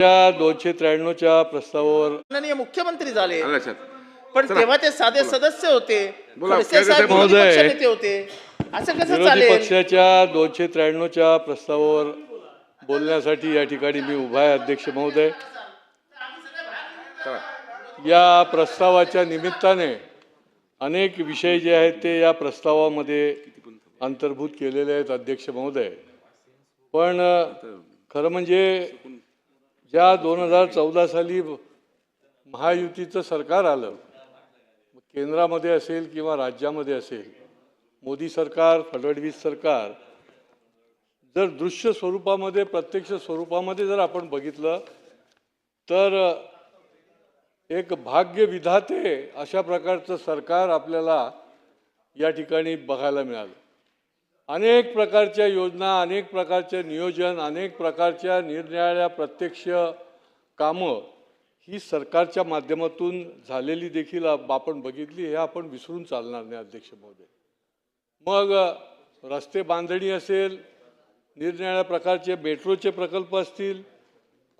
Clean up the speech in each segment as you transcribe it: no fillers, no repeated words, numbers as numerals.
त्या 293च्या प्रस्तावावर माननीय मुख्यमंत्री झाले, आलं लक्षात. पण चला. तेव्हा ते साधे सदस्य होते. बोला, खडसे काय साहेब कसं विरोधी महोदय? पक्षनेते होते. असं कसं विरोधी चालेल? पक्षाच्या 293च्या प्रस्तावावर बोलण्यासाठी या ठिकाणी मी उभा आहे अध्यक्ष महोदय. चला. या प्रस्तावाच्या निमित्ताने अनेक विषय जे आहेत ते या प्रस्तावामध्ये अंतर्भूत केलेले आहेत अध्यक्ष महोदय. पण खरं म्हणजे ज्या 2014 साली महायुतीचं सरकार आलं, केंद्रामध्ये असेल किंवा राज्यामध्ये असेल, मोदी सरकार, फडणवीस सरकार, जर दृश्य स्वरूपामध्ये, प्रत्यक्ष स्वरूपामध्ये जर आपण बघितलं तर एक भाग्य विधाते अशा प्रकारचं सरकार आपल्याला या ठिकाणी बघायला मिळालं. अनेक प्रकारच्या योजना, अनेक प्रकारचे नियोजन, अनेक प्रकारच्या निरनिराळ्या प्रत्यक्ष कामं ही सरकारच्या माध्यमातून झालेली देखील आपण बघितली. हे आपण विसरून चालणार नाही अध्यक्ष महोदय. मग रस्ते बांधणी असेल, निरनिराळ्या प्रकारचे मेट्रोचे प्रकल्प असतील,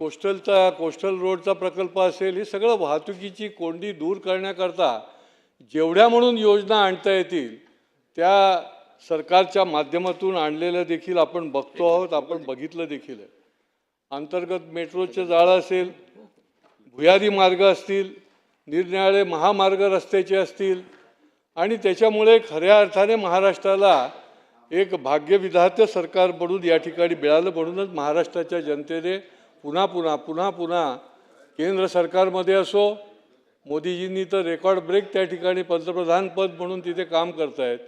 कोस्टल रोडचा प्रकल्प असेल, हे सगळं वाहतुकीची कोंडी दूर करण्याकरता जेवढ्या म्हणून योजना आणता येतील त्या सरकारच्या माध्यमातून आणलेलं देखील आपण बघतो आहोत, आपण बघितलं देखील आहे. अंतर्गत मेट्रोचे जाळं असेल, भुयारी मार्ग असतील, निरनिराळे महामार्ग रस्त्याचे असतील, आणि त्याच्यामुळे खऱ्या अर्थाने महाराष्ट्राला एक भाग्यविधाते सरकार बनून या ठिकाणी मिळालं. म्हणूनच महाराष्ट्राच्या जनतेने पुन्हा पुन्हा केंद्र सरकारमध्ये असो, मोदीजींनी तर रेकॉर्ड ब्रेक त्या ठिकाणी पंतप्रधानपद म्हणून तिथे काम करतायत,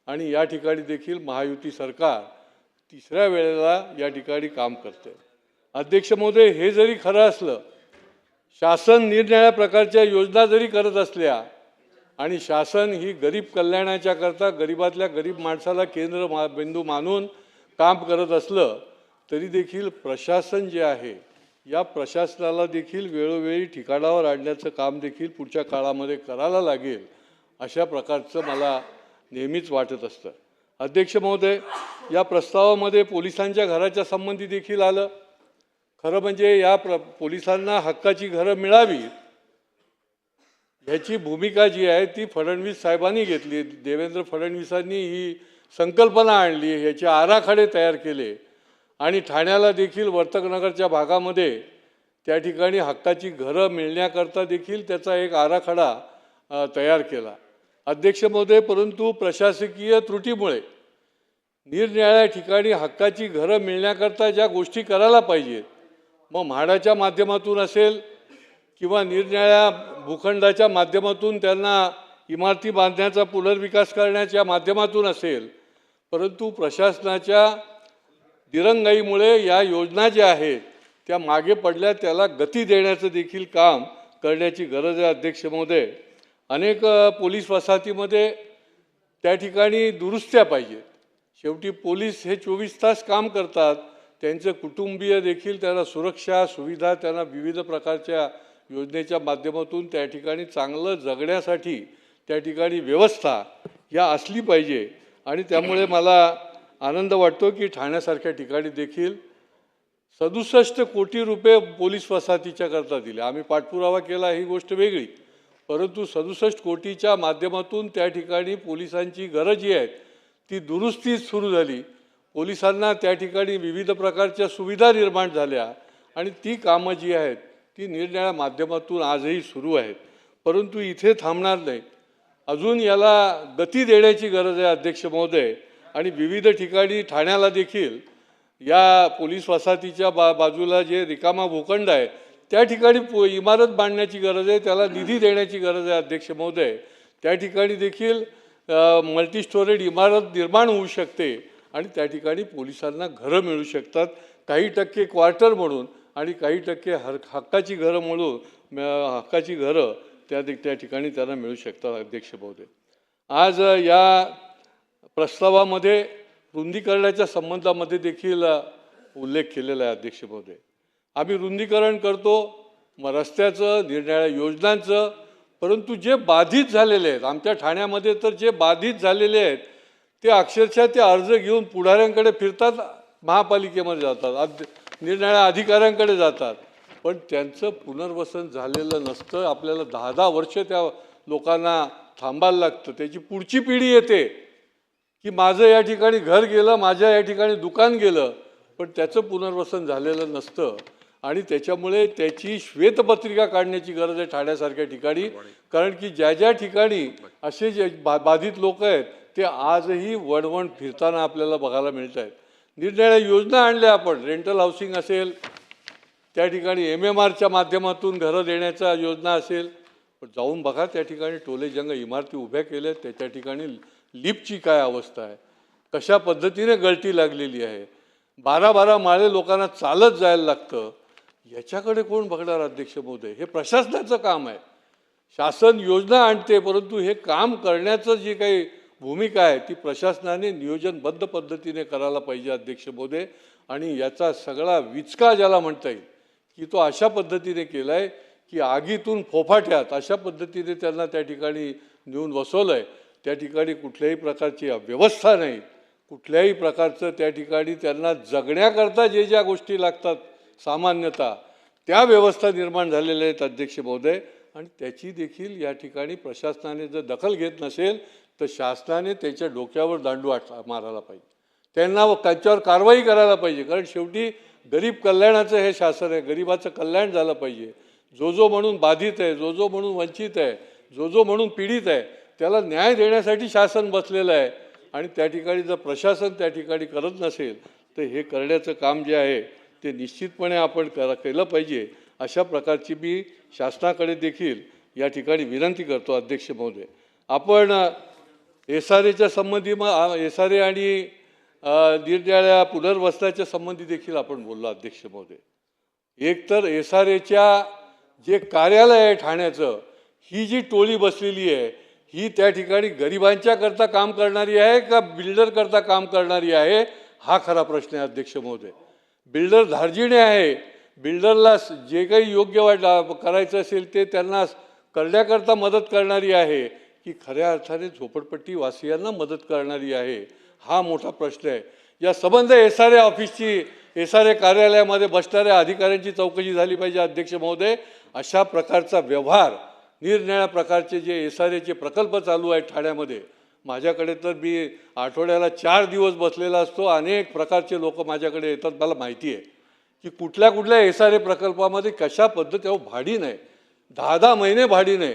आणि या ठिकाणी देखील महायुती सरकार तिसऱ्या वेळेला या ठिकाणी काम करते. अध्यक्ष महोदय, हे जरी खरं असलं, शासन निरनिराळ्या प्रकारच्या योजना जरी करत असल्या आणि शासन ही गरीब कल्याणाच्या करता गरिबातल्या गरीब माणसाला बिंदू मानून काम करत असलं, तरी देखील प्रशासन जे आहे, या प्रशासनाला देखील वेळोवेळी ठिकाणावर आणण्याचं काम देखील पुढच्या काळामध्ये करायला लागेल, अशा प्रकारचं मला नेहमीच वाटत असतं. अध्यक्ष महोदय, या प्रस्तावामध्ये पोलिसांच्या घराच्या संबंधी देखील आलं. खरं म्हणजे या पोलिसांना हक्काची घरं मिळावी ह्याची भूमिका जी आहे ती फडणवीस साहेबांनी घेतली. देवेंद्र फडणवीसांनी ही संकल्पना आणली, ह्याचे आराखडे तयार केले, आणि ठाण्याला देखील वर्तकनगरच्या भागामध्ये त्या ठिकाणी हक्काची घरं मिळण्याकरता देखील त्याचा एक आराखडा तयार केला. अध्यक्ष महोदय, परंतु प्रशासकीय त्रुटीमुळे निरनिराळ्या ठिकाणी हक्काची घरं मिळण्याकरता ज्या गोष्टी करायला पाहिजेत, मग म्हाडाच्या माध्यमातून असेल किंवा निरनिराळ्या भूखंडाच्या माध्यमातून त्यांना इमारती बांधण्याचा पुनर्विकास करण्याच्या माध्यमातून असेल, परंतु प्रशासनाच्या दिरंगाईमुळे या योजना ज्या आहेत त्या मागे पडल्या. त्याला गती देण्याचं देखील काम करण्याची गरज आहे. अध्यक्ष महोदय, अनेक पोलीस वसाहतीमध्ये त्या ठिकाणी दुरुस्त्या पाहिजेत. शेवटी पोलीस हे 24 तास काम करतात, त्यांचे कुटुंबीय देखील त्यांना सुरक्षा सुविधा, त्यांना विविध प्रकारच्या योजनेच्या माध्यमातून त्या ठिकाणी चांगलं जगण्यासाठी त्या ठिकाणी व्यवस्था या असली पाहिजे. आणि त्यामुळे मला आनंद वाटतो की ठाण्यासारख्या ठिकाणी देखील 67 कोटी रुपये पोलीस वसाहतीच्या करता दिले. आम्ही पाठपुरावा केला, ही गोष्ट वेगळी, परंतु 67 कोटीच्या माध्यमातून त्या ठिकाणी पोलिसांची गरज जी आहे ती दुरुस्ती सुरू झाली. पोलिसांना त्या ठिकाणी विविध प्रकारच्या सुविधा निर्माण झाल्या, आणि ती कामं जी आहेत ती निरनिराळ्या माध्यमातून आजही सुरू आहेत. परंतु इथे थांबणार नाही, अजून याला गती देण्याची गरज आहे अध्यक्ष महोदय. आणि विविध ठिकाणी ठाण्याला देखील या पोलीस वसाहतीच्या बाजूला जे रिकामा भूखंड आहे त्या ठिकाणी इमारत बांधण्याची गरज आहे, त्याला निधी देण्याची गरज आहे अध्यक्ष महोदय. त्या ठिकाणी देखील मल्टीस्टोरेड इमारत निर्माण होऊ शकते, आणि त्या ठिकाणी पोलिसांना घरं मिळू शकतात, काही टक्के क्वार्टर म्हणून आणि काही टक्के हक्काची घरं म्हणून हक्काची घरं त्या ठिकाणी त्यांना मिळू शकतात. अध्यक्ष महोदय, आज या प्रस्तावामध्ये रुंदीकरणाच्या संबंधामध्ये देखील उल्लेख केलेला आहे. अध्यक्ष महोदय, आम्ही रुंदीकरण करतो, मग रस्त्याचं, निरनिराळ्या योजनांचं, परंतु जे बाधित झालेले आहेत आमच्या ठाण्यामध्ये, तर जे बाधित झालेले आहेत ते अक्षरशः ते अर्ज घेऊन पुढाऱ्यांकडे फिरतात, महापालिकेमध्ये जातात, निरनिराळ्या अधिकाऱ्यांकडे जातात, पण त्यांचं पुनर्वसन झालेलं नसतं. आपल्याला 10-10 वर्ष त्या लोकांना थांबायला लागतं. त्याची पुढची पिढी येते की माझं या ठिकाणी घर गेलं, माझ्या या ठिकाणी दुकान गेलं, पण त्याचं पुनर्वसन झालेलं नसतं. आणि त्याच्यामुळे त्याची श्वेतपत्रिका काढण्याची गरज आहे ठाण्यासारख्या ठिकाणी. कारण की ज्या ज्या ठिकाणी असे जे बाधित लोक आहेत ते आजही वणवण फिरताना आपल्याला बघायला मिळत आहेत. निरनिराळ्या योजना आणल्या आपण, रेंटल हाऊसिंग असेल, त्या ठिकाणी MMRच्या माध्यमातून घरं देण्याचा योजना असेल, पण जाऊन बघा त्या ठिकाणी टोलेजंग इमारती उभ्या केल्या, त्याच्या ठिकाणी लिफ्टची काय अवस्था आहे, कशा पद्धतीने गळती लागलेली आहे, 12-12 माळे लोकांना चालत जायला लागतं. याच्याकडे कोण बघणार अध्यक्ष महोदय? हे प्रशासनाचं काम आहे. शासन योजना आणते, परंतु हे काम करण्याचं जी काही भूमिका आहे ती प्रशासनाने नियोजनबद्ध पद्धतीने करायला पाहिजे अध्यक्ष महोदय. आणि याचा सगळा विचका ज्याला म्हणता येईल की तो अशा पद्धतीने केला आहे की आगीतून फोफाट्यात अशा पद्धतीने त्यांना त्या ठिकाणी नेऊन बसवलं आहे. त्या ठिकाणी कुठल्याही प्रकारची व्यवस्था नाही, कुठल्याही प्रकारचं त्या ठिकाणी त्यांना जगण्याकरता जे ज्या गोष्टी लागतात सामान्यतः त्या व्यवस्था निर्माण झालेल्या आहेत अध्यक्ष महोदय. आणि त्याची देखील या ठिकाणी प्रशासनाने जर दखल घेत नसेल तर शासनाने त्याच्या डोक्यावर दांडू मारायला पाहिजे, त्यांच्यावर कारवाई करायला पाहिजे. कारण शेवटी गरीब कल्याणाचं हे शासन आहे, गरिबाचं कल्याण झालं पाहिजे. जो म्हणून बाधित आहे, जो म्हणून वंचित आहे, जो म्हणून पीडित आहे, त्याला न्याय देण्यासाठी शासन बसलेलं आहे. आणि त्या ठिकाणी जर प्रशासन त्या ठिकाणी करत नसेल तर हे करण्याचं काम जे आहे ते निश्चितपणे आपण केलं पाहिजे. अशा प्रकारची मी शासनाकडे देखील या ठिकाणी विनंती करतो अध्यक्ष महोदय. आपण SRAच्या संबंधी SRA आणि निरनिराळ्या पुनर्वसनाच्या संबंधी देखील आपण बोललो अध्यक्ष महोदय. एक तर SRAच्या जे कार्यालय आहे ठाण्याचं, ही जी टोळी बसलेली आहे ही त्या ठिकाणी गरिबांच्या करता काम करणारी आहे का बिल्डर करता काम करणारी आहे, हा खरा प्रश्न आहे अध्यक्ष महोदय. बिल्डर धार्जिणे आहे, बिल्डरला जे काही योग्य करायचं असेल ते त्यांना करण्याकरता मदत करणारी आहे की खऱ्या अर्थाने झोपडपट्टी वासियांना मदत करणारी आहे, हा मोठा प्रश्न आहे. या संबंध SRA ऑफिसची, SRA कार्यालयामध्ये बसणाऱ्या अधिकाऱ्यांची चौकशी झाली पाहिजे अध्यक्ष महोदय. अशा प्रकारचा व्यवहार, निरनिराळ्या प्रकारचे जे SRAचे प्रकल्प चालू आहेत ठाण्यामध्ये, माझ्याकडे तर मी आठवड्याला 4 दिवस बसलेला असतो. अनेक प्रकारचे लोक माझ्याकडे येतात. मला माहिती आहे की कुठल्या SRA प्रकल्पामध्ये कशा पद्धती भाडी नाही, 10-10 महिने भाडी नाही,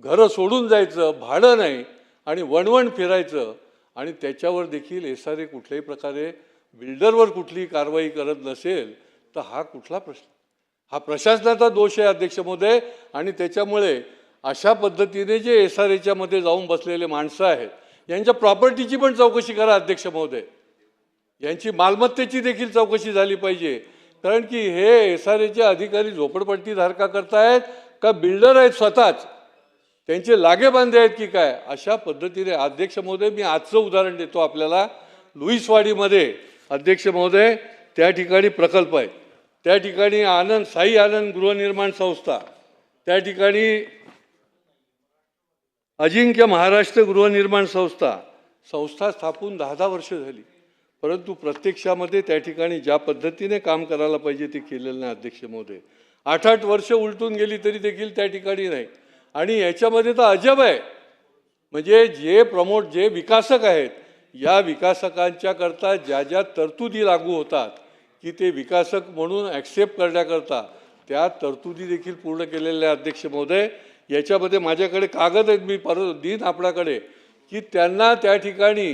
घरं सोडून जायचं, भाडं नाही आणि वणवण फिरायचं. आणि त्याच्यावर देखील SRA कुठल्याही प्रकारे बिल्डरवर कुठलीही कारवाई करत नसेल तर हा कुठला प्रश्न? हा प्रशासनाचा दोष आहे अध्यक्ष महोदय. आणि त्याच्यामुळे अशा पद्धतीने जे SRAच्या मध्ये जाऊन बसलेले माणसं आहेत यांच्या प्रॉपर्टीची पण चौकशी करा अध्यक्ष महोदय. यांची मालमत्तेची देखील चौकशी झाली पाहिजे. कारण की हे SRAचे अधिकारी झोपडपट्टी धारका करतायत का बिल्डर आहेत स्वतःच, त्यांचे लागेबांधे आहेत की काय, अशा पद्धतीने अध्यक्ष महोदय मी आजचं उदाहरण देतो आपल्याला. लुईसवाडीमध्ये अध्यक्ष महोदय त्या ठिकाणी प्रकल्प आहे, त्या ठिकाणी साई आनंद गृहनिर्माण संस्था, त्या ठिकाणी अजिंक्य महाराष्ट्र गृहनिर्माण संस्था स्थापून 10-10 वर्ष झाली. परंतु प्रत्यक्षामध्ये त्या ठिकाणी ज्या पद्धतीने काम करायला पाहिजे ते केलेलं नाही अध्यक्ष महोदय. 8-8 वर्ष उलटून गेली तरी देखील त्या ठिकाणी नाही. आणि याच्यामध्ये तर अजब आहे, म्हणजे जे विकासक आहेत या विकासकांच्या करता ज्या ज्या तरतुदी लागू होतात की ते विकासक म्हणून ॲक्सेप्ट करण्याकरता त्या तरतुदी देखील पूर्ण केलेल्या अध्यक्ष महोदय. याच्यामध्ये माझ्याकडे कागद आहेत, मी परत देईन आपल्याकडे, की त्यांना त्या ठिकाणी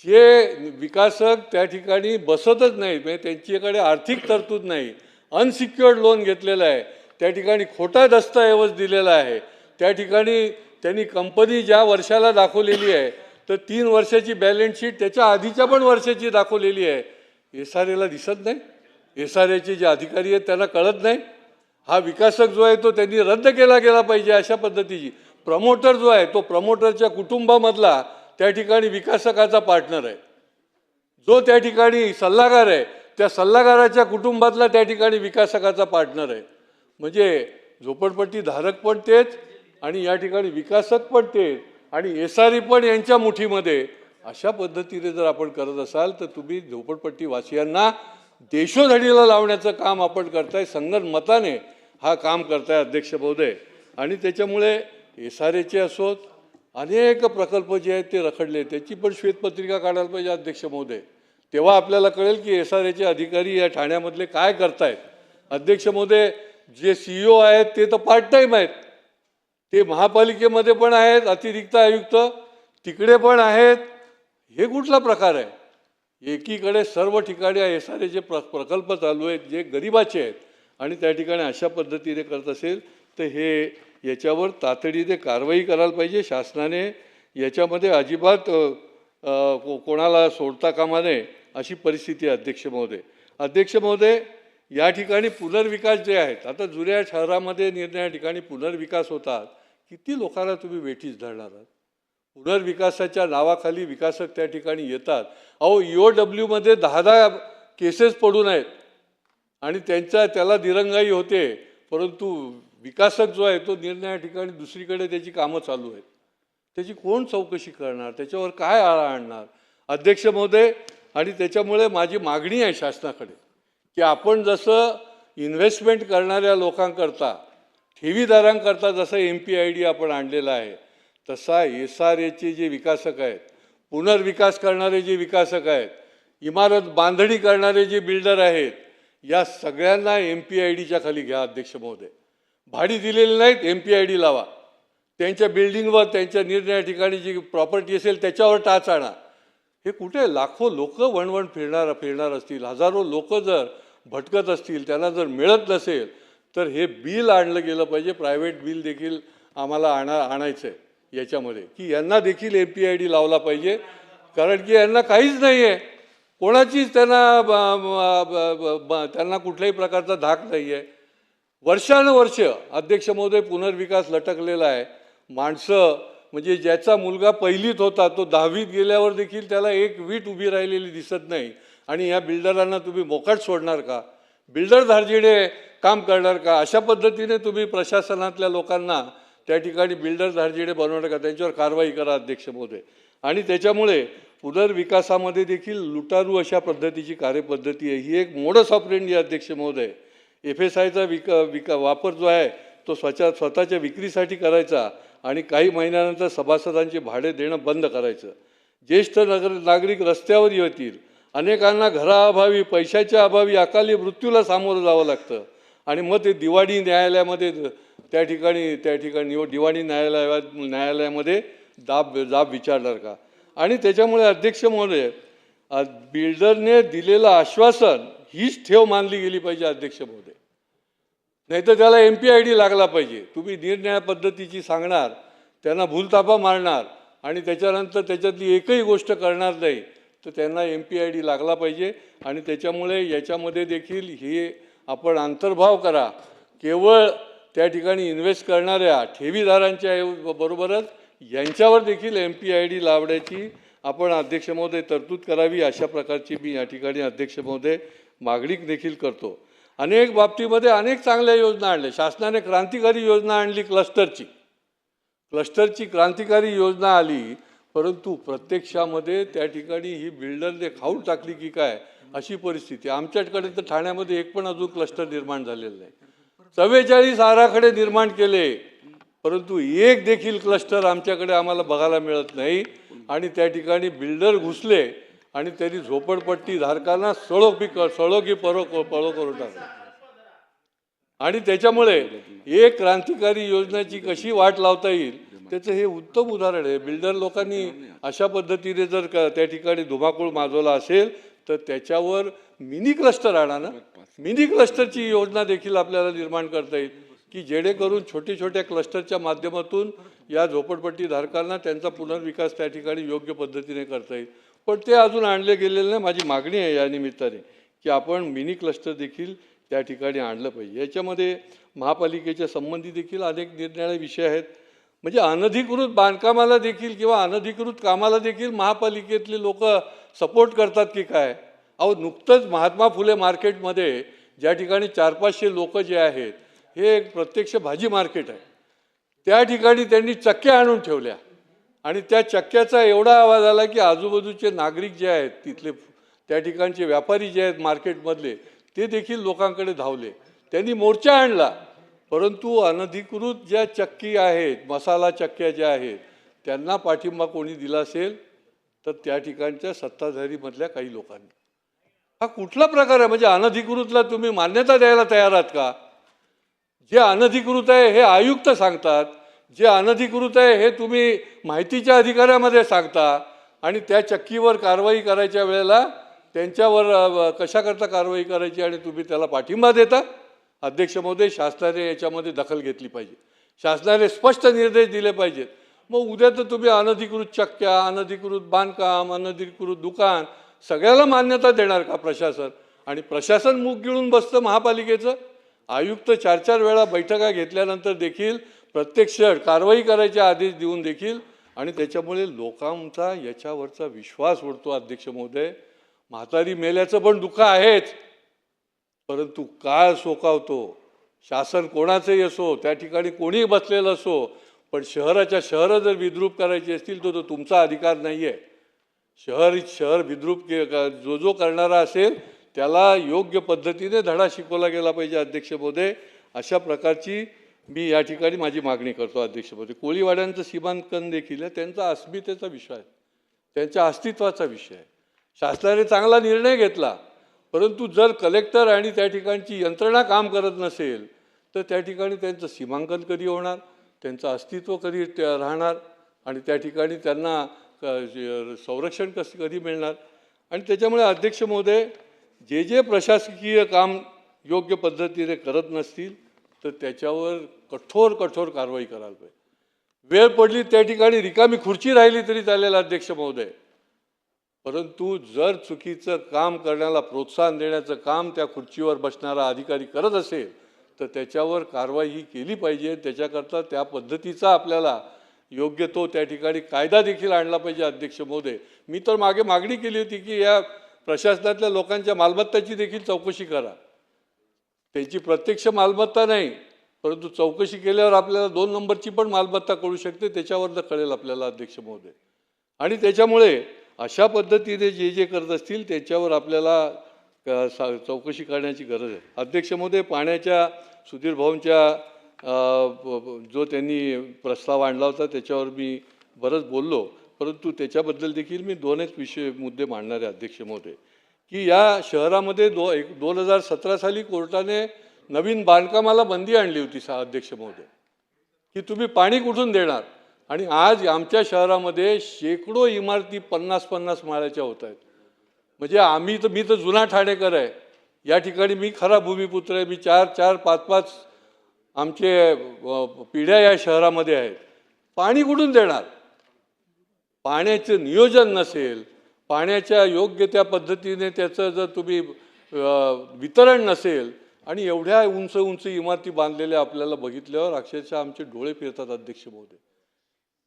जे विकासक त्या ठिकाणी बसतच नाही, म्हणजे त्यांच्याकडे आर्थिक तरतूद नाही, अनसिक्युअर्ड लोन घेतलेलं आहे, त्या ठिकाणी खोटा दस्तऐवज दिलेला आहे, त्या ठिकाणी त्यांनी कंपनी ज्या वर्षाला दाखवलेली आहे तर 3 वर्षाची बॅलन्स शीट त्याच्या आधीच्या पण वर्षाची दाखवलेली आहे. SRAला दिसत नाही, SRAचे जे अधिकारी आहेत त्यांना कळत नाही. हा विकासक जो आहे तो त्यांनी रद्द केला गेला पाहिजे. अशा पद्धतीची प्रमोटर जो आहे तो प्रमोटरच्या कुटुंबामधला त्या ठिकाणी विकासकाचा पार्टनर आहे, जो त्या ठिकाणी सल्लागार आहे त्या सल्लागाराच्या कुटुंबातला त्या ठिकाणी विकासकाचा पार्टनर आहे. म्हणजे झोपडपट्टी धारक पण तेच आणि या ठिकाणी विकासक पण तेच आणि SRA पण यांच्या मुठीमध्ये. अशा पद्धतीने जर आपण करत असाल तर तुम्ही झोपडपट्टी वासियांना देशोधडीला लावण्याचं काम आपण करताय, संगनमताने हा काम करताय अध्यक्ष महोदय. आणि त्याच्यामुळे SRAचे असोत, अनेक प्रकल्प जे आहेत ते रखडले, त्याची पण श्वेतपत्रिका काढायला पाहिजे अध्यक्ष महोदय. तेव्हा आपल्याला कळेल की SRAचे अधिकारी या ठाण्यामधले काय करतायत. अध्यक्ष महोदय, जे CEO आहेत ते तर पार्ट टाईम आहेत, ते महापालिकेमध्ये पण आहेत, अतिरिक्त आयुक्त तिकडे पण आहेत. हे कुठला प्रकार आहे? एकीकडे सर्व ठिकाणी SRAचे प्रकल्प चालू आहेत जे गरिबाचे आहेत, आणि त्या ठिकाणी अशा पद्धतीने करत असेल तर हे याच्यावर तातडीने कारवाई करायला पाहिजे शासनाने. याच्यामध्ये अजिबात कोणाला सोडता कामा नये अशी परिस्थिती आहे अध्यक्ष महोदय. अध्यक्ष महोदय, या ठिकाणी पुनर्विकास जे आहेत, आता जुन्या शहरामध्ये निरनिराळ्या ठिकाणी पुनर्विकास होतात, किती लोकांना तुम्ही वेठीस धरणार आहात? पुनर्विकासाच्या नावाखाली विकासक त्या ठिकाणी येतात. अहो, EOWमध्ये 10 केसेस पडून आहेत आणि त्याला दिरंगाई होते, परंतु विकासक जो आहे तो निरनिराळ्या ठिकाणी दुसरीकडे त्याची कामं चालू आहेत. त्याची कोण चौकशी करणार? त्याच्यावर काय आळा आणणार अध्यक्ष महोदय? आणि त्याच्यामुळे माझी मागणी आहे शासनाकडे की आपण जसं इन्व्हेस्टमेंट करणाऱ्या लोकांकरता, ठेवीदारांकरता जसं MPID आपण आणलेला आहे, तसा SRAचे जे विकासक आहेत, पुनर्विकास करणारे जे विकासक आहेत, इमारत बांधणी करणारे जे बिल्डर आहेत, या सगळ्यांना MPIDच्या खाली घ्या अध्यक्ष महोदय. भाडी दिलेली नाहीत, MPID लावा. त्यांच्या बिल्डिंगवर, त्यांच्या निरनिराळ्या ठिकाणी जी प्रॉपर्टी असेल त्याच्यावर टाच आणा. हे कुठे लाखो लोक वणवण फिरणार असतील, हजारो लोक जर भटकत असतील, त्यांना जर मिळत नसेल तर हे बिल आणलं गेलं पाहिजे. प्रायव्हेट बिल देखील आम्हाला आणायचं आहे याच्यामध्ये, की यांना देखील MPID लावला पाहिजे. कारण की यांना काहीच नाही आहे, कोणाचीच त्यांना कुठल्याही प्रकारचा धाक नाही आहे. वर्षानुवर्ष अध्यक्ष महोदय पुनर्विकास लटकलेला आहे. माणसं म्हणजे ज्याचा मुलगा पहिलीत होता तो 10वीत गेल्यावर देखील त्याला एक वीट उभी राहिलेली दिसत नाही. आणि या बिल्डरांना तुम्ही मोकाट सोडणार का? बिल्डर धार्जिणे काम करणार का? अशा पद्धतीने तुम्ही प्रशासनातल्या लोकांना त्या ठिकाणी बिल्डर धार्जिणे बनवणार का? त्यांच्यावर कारवाई करा अध्यक्ष महोदय. आणि त्याच्यामुळे पुनर्विकासामध्ये देखील लुटारू अशा पद्धतीची कार्यपद्धती आहे. ही एक मोडस ऑपरेंडी अध्यक्ष महोदय. FSIचा वापर जो आहे तो स्वतःच्या विक्रीसाठी करायचा आणि काही महिन्यानंतर सभासदांचे भाडे देणं बंद करायचं. ज्येष्ठ नागरिक रस्त्यावर येतील, अनेकांना घराअभावी, पैशाच्या अभावी अकाली मृत्यूला सामोरं जावं लागतं. आणि मग ते दिवाणी न्यायालयामध्ये त्या ठिकाणी दिवाणी न्यायालयामध्ये जाब विचारणार का? आणि त्याच्यामुळे अध्यक्ष महोदय, बिल्डरने दिलेलं आश्वासन हीच ठेव मानली गेली पाहिजे अध्यक्ष महोदय. नाही तर त्याला MPID लागला पाहिजे. तुम्ही निरनिराळ्या पद्धतीची सांगणार, त्यांना भूलतापा मारणार आणि त्याच्यानंतर त्याच्यातली एकही गोष्ट करणार नाही, तर त्यांना MPID लागला पाहिजे. आणि त्याच्यामुळे याच्यामध्ये देखील हे आपण अंतर्भाव करा. केवळ त्या ठिकाणी इन्व्हेस्ट करणाऱ्या ठेवीदारांच्या बरोबरच यांच्यावर देखील MPID लावण्याची आपण अध्यक्ष महोदय तरतूद करावी. अशा प्रकारची मी या ठिकाणी अध्यक्ष महोदय मागणी देखील करतो. अनेक बाबतीमध्ये अनेक चांगल्या योजना आणल्या शासनाने. क्रांतिकारी योजना आणली, क्लस्टरची क्रांतिकारी योजना आली, परंतु प्रत्यक्षामध्ये त्या ठिकाणी ही बिल्डरने खाऊन टाकली की काय अशी परिस्थिती. आमच्याकडे तर ठाण्यामध्ये एक पण अजून क्लस्टर निर्माण झालेलं नाही. 44 आराखडे निर्माण केले, परंतु एक देखील क्लस्टर आम्हाला बघायला मिळत नाही. आणि त्या ठिकाणी बिल्डर घुसले आणि त्यांनी झोपडपट्टी धारकांना सळो की पळो करून टाकलं. आणि त्याच्यामुळे एक क्रांतिकारी योजनेची कशी वाट लावता येईल त्याचं हे उत्तम उदाहरण आहे. बिल्डर लोकांनी अशा पद्धतीने जर त्या ठिकाणी धुमाकूळ माजवला असेल तर त्याच्यावर मिनी क्लस्टर आणा ना. मिनी क्लस्टरची योजना देखील आपल्याला निर्माण करता येईल की जेणेकरून छोट्या क्लस्टरच्या माध्यमातून या झोपडपट्टी धारकांना त्यांचा पुनर्विकास त्या ठिकाणी योग्य पद्धतीने करता येईल. पण ते अजून आणले गेलेले नाही. माझी मागणी आहे या निमित्ताने की आपण मिनी क्लस्टर देखील त्या ठिकाणी आणलं पाहिजे. याच्यामध्ये महापालिकेच्या संबंधी देखील अनेक निरनिराळे विषय आहेत. म्हणजे अनधिकृत बांधकामाला देखील किंवा अनधिकृत कामाला देखील महापालिकेतले लोक सपोर्ट करतात की काय? अहो, नुकतंच महात्मा फुले मार्केटमध्ये ज्या ठिकाणी 400-500 लोक जे आहेत, हे एक प्रत्यक्ष भाजी मार्केट आहे, त्या ठिकाणी त्यांनी चक्क्या आणून ठेवल्या आणि त्या चक्क्याचा एवढा आवाज आला की आजूबाजूचे नागरिक जे आहेत तिथले त्या ठिकाणचे व्यापारी जे आहेत मार्केटमधले ते देखील लोकांकडे धावले, त्यांनी मोर्चा आणला. परंतु अनधिकृत ज्या चक्की आहेत, मसाला चक्क्या ज्या आहेत, त्यांना पाठिंबा कोणी दिला असेल तर त्या ठिकाणच्या सत्ताधारीमधल्या काही लोकांनी. हा कुठला प्रकार आहे? म्हणजे अनधिकृतला तुम्ही मान्यता द्यायला तयार आहात का? जे अनधिकृत आहे हे आयुक्त सांगतात, जे अनधिकृत आहे हे तुम्ही माहितीच्या अधिकाऱ्यामध्ये सांगता, आणि त्या चक्कीवर कारवाई करायच्या वेळेला त्यांच्यावर कशाकरता कारवाई करायची आणि तुम्ही त्याला पाठिंबा देता. अध्यक्ष महोदय, शासनाने याच्यामध्ये दखल घेतली पाहिजे, शासनाने स्पष्ट निर्देश दिले पाहिजेत. मग उद्या तर तुम्ही अनधिकृत चक्क्या, अनधिकृत बांधकाम, अनधिकृत दुकान सगळ्याला मान्यता देणार का प्रशासन? आणि प्रशासन मुख गिळून बसतं महापालिकेचं. आयुक्त 4-4 वेळा बैठका घेतल्यानंतर देखील प्रत्यक्ष कारवाई करायचे आदेश देऊन देखील, आणि त्याच्यामुळे लोकांचा याच्यावरचा विश्वास उडतो. अध्यक्ष महोदय, म्हातारी मेल्याचं पण दुःख आहेच, परंतु काळ सोकावतो. शासन कोणाचंही असो, त्या ठिकाणी कोणीही बसलेलं असो, पण शहरं जर विद्रूप करायची असतील तर तो तुमचा अधिकार नाही आहे. शहर विद्रूप जो करणारा असेल त्याला योग्य पद्धतीने धडा शिकवला गेला पाहिजे. अध्यक्ष महोदय, अशा प्रकारची मी या ठिकाणी माझी मागणी करतो. अध्यक्ष महोदय, कोळीवाड्यांचं सीमांकन देखील आहे, त्यांचा अस्मितेचा विषय आहे, त्यांच्या अस्तित्वाचा विषय आहे. शासनाने चांगला निर्णय घेतला, परंतु जर कलेक्टर आणि त्या ठिकाणची यंत्रणा काम करत नसेल तर त्या ठिकाणी त्यांचं सीमांकन कधी होणार, त्यांचं अस्तित्व कधी राहणार, आणि त्या ठिकाणी त्यांना संरक्षण कधी मिळणार? आणि त्याच्यामुळे अध्यक्ष महोदय, जे प्रशासकीय काम योग्य पद्धतीने करत नसतील तर त्याच्यावर कठोर कारवाई करायला पाहिजे. वेळ पडली त्या ठिकाणी रिकामी खुर्ची राहिली तरी चालेल अध्यक्ष महोदय, परंतु जर चुकीचं काम करण्याला प्रोत्साहन देण्याचं काम त्या खुर्चीवर बसणारा अधिकारी करत असेल तर त्याच्यावर कारवाई ही केली पाहिजे. त्याच्याकरता त्या पद्धतीचा आपल्याला योग्य तो त्या ठिकाणी कायदा देखील आणला पाहिजे. अध्यक्ष महोदय, मी तर मागे मागणी केली होती की या प्रशासनातल्या लोकांच्या मालमत्ताची देखील चौकशी करा. त्यांची प्रत्यक्ष मालमत्ता नाही, परंतु चौकशी केल्यावर आपल्याला 2 नंबरची पण मालमत्ता कळू शकते, त्याच्यावर कळेल आपल्याला. अध्यक्ष महोदय, आणि त्याच्यामुळे अशा पद्धतीने जे करत असतील त्याच्यावर आपल्याला चौकशी करण्याची गरज आहे. अध्यक्ष महोदय, पाण्याच्या सुधीर भाऊंच्या जो त्यांनी प्रस्ताव आणला होता त्याच्यावर मी बरंच बोललो, परंतु त्याच्याबद्दल देखील मी 2 मुद्दे मांडणार आहे. अध्यक्ष महोदय, की या शहरामध्ये 2017 साली कोर्टाने नवीन बांधकामाला बंदी आणली होती. अध्यक्ष महोदय, की तुम्ही पाणी कुठून देणार? आणि आज आमच्या शहरामध्ये शेकडो इमारती 50-50 माळ्याच्या होत आहेत. म्हणजे मी तर जुना ठाणेकर आहे, या ठिकाणी मी खरा भूमिपुत्र आहे. मी 4-4, 5-5 आमचे पिढ्या या शहरामध्ये आहेत. पाणी कुठून देणार? पाण्याचं नियोजन नसेल, पाण्याच्या योग्य त्या पद्धतीने त्याचं जर तुम्ही वितरण नसेल, आणि एवढ्या उंच इमारती बांधलेल्या आपल्याला बघितल्यावर अक्षरशः आमचे डोळे फिरतात. अध्यक्ष महोदय,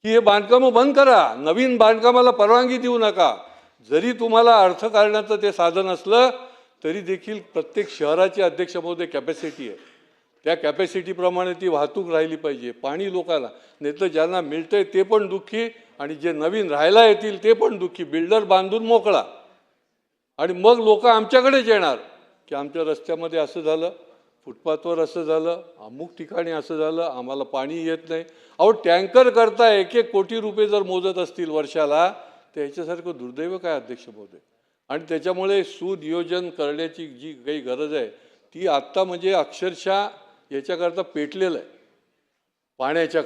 की हे बांधकामं बंद करा, नवीन बांधकामाला परवानगी देऊ नका. जरी तुम्हाला अर्थकारणाचं ते साधन असलं तरी देखील प्रत्येक शहराची अध्यक्ष महोदय कॅपॅसिटी आहे, त्या कॅपॅसिटीप्रमाणे ती वाहतूक राहिली पाहिजे. पाणी लोकांना, नाही तर ज्यांना मिळतंय ते पण दुःखी आणि जे नवीन राहायला येतील ते पण दुःखी. बिल्डर बांधून मोकळा, आणि मग लोक आमच्याकडेच येणार की आमच्या रस्त्यामध्ये असं झालं, फुटपाथवर असं झालं, अमुक ठिकाणी असं झालं, आम्हाला पाणी येत नाही. अहो, टँकर करता 1-1 कोटी रुपये जर मोजत असतील वर्षाला तर याच्यासारखं दुर्दैव काय अध्यक्ष महोदय? आणि त्याच्यामुळे सुनियोजन करण्याची जी काही गरज आहे ती आत्ता म्हणजे अक्षरशः याच्याकरता पेटलेलं आहे पाण्याच्या